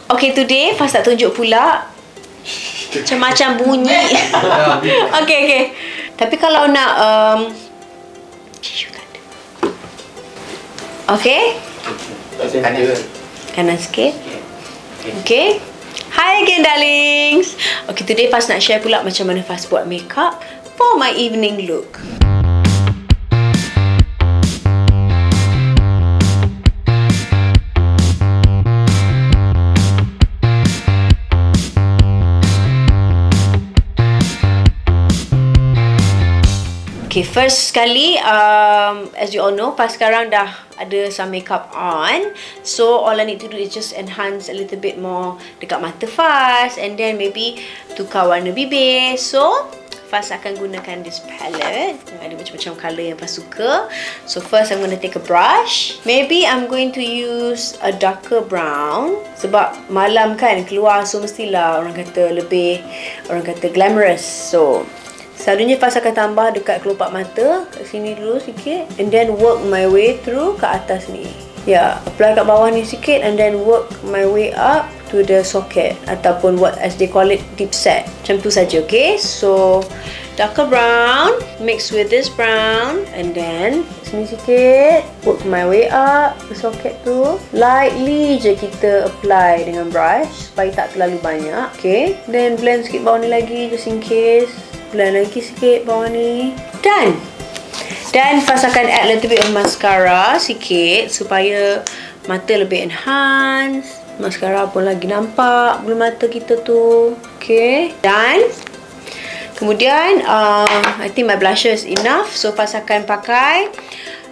Okay, today Faz tak tunjuk pula macam-macam bunyi. Okay. Tapi kalau nak okay, kanan sikit. Okay. Hi again, darlings. Okay, today Faz nak share pula macam mana Faz buat makeup for my evening look. Okay, first sekali, as you all know, Faz sekarang dah ada some makeup on. So, all I need to do is just enhance a little bit more dekat mata Faz. And then maybe tukar warna bibir. So, Faz akan gunakan this palette. Ada macam-macam colour yang Faz suka. So, first I'm going to take a brush. Maybe I'm going to use a darker brown. Sebab malam kan keluar, so mestilah orang kata glamorous. So, selalunya Faz akan tambah dekat kelopak mata, kat sini dulu sikit, and then work my way through ke atas ni. Apply kat bawah ni sikit and then work my way up to the socket ataupun what as they call it, deep set. Macam tu saja, okay? So darker brown mix with this brown and then sini sikit, work my way up ke socket tu. Lightly je kita apply dengan brush supaya tak terlalu banyak, okay? Then blend sikit bawah ni lagi just in case. Blend lagi sikit bawah ni. Done. Dan Faz akan add a little bit of mascara sikit supaya mata lebih enhance. Mascara pun lagi nampak bulu mata kita tu. Okay, done. Kemudian I think my blusher is enough. So Faz akan pakai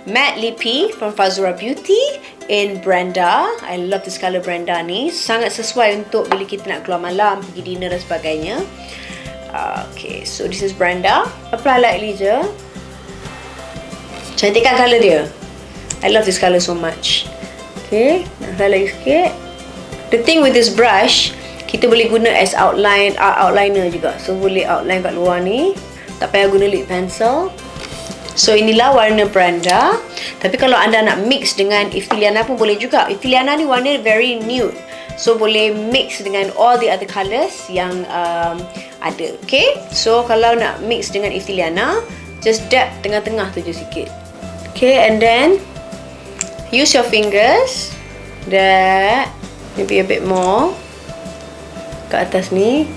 matte Lippy from Fazura Beauty in Brenda. I love this colour Brenda ni. Sangat sesuai untuk bila kita nak keluar malam, pergi dinner dan sebagainya. Okay, so this is Brenda. Apply lightly je. Cantik kan colour dia? I love this colour so much. Okay, nak apply lagi sikit. The thing with this brush, kita boleh guna as outliner juga. So boleh outline kat luar ni. Tak payah guna lip pencil. So inilah warna Brenda. Tapi kalau anda nak mix dengan Ifti Liyana pun boleh juga. Ifti Liyana ni warna very nude. So boleh mix dengan all the other colours yang ada. Okay, so kalau nak mix dengan Ifti Liyana, just dab tengah-tengah tu je sikit. Okay, and then use your fingers. That maybe a bit more kat atas ni.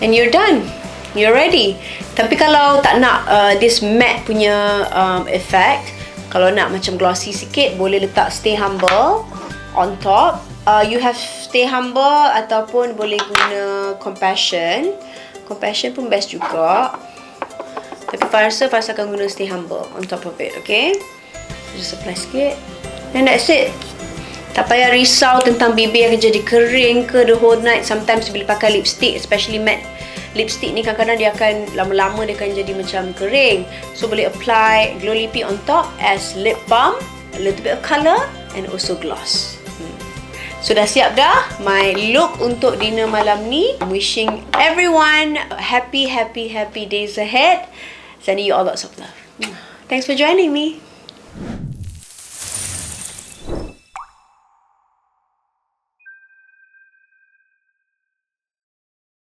And you're done. You're ready. Tapi kalau tak nak this matte punya effect, kalau nak macam glossy sikit, boleh letak Stay Humble on top. You have Stay Humble ataupun boleh guna Compassion. Compassion pun best juga. Tapi Faz akan guna Stay Humble on top of it, okay? Just apply sikit. And that's it. Tak payah risau tentang bibir akan jadi kering ke the whole night. Sometimes bila pakai lipstick, especially matte lipstick ni, kadang-kadang dia akan lama-lama dia akan jadi macam kering. So boleh apply Glow Lippy on top as lip balm, a little bit of colour and also gloss. So dah siap dah my look untuk dinner malam ni. I'm wishing everyone happy days ahead. Sending you all lots of love. Thanks for joining me.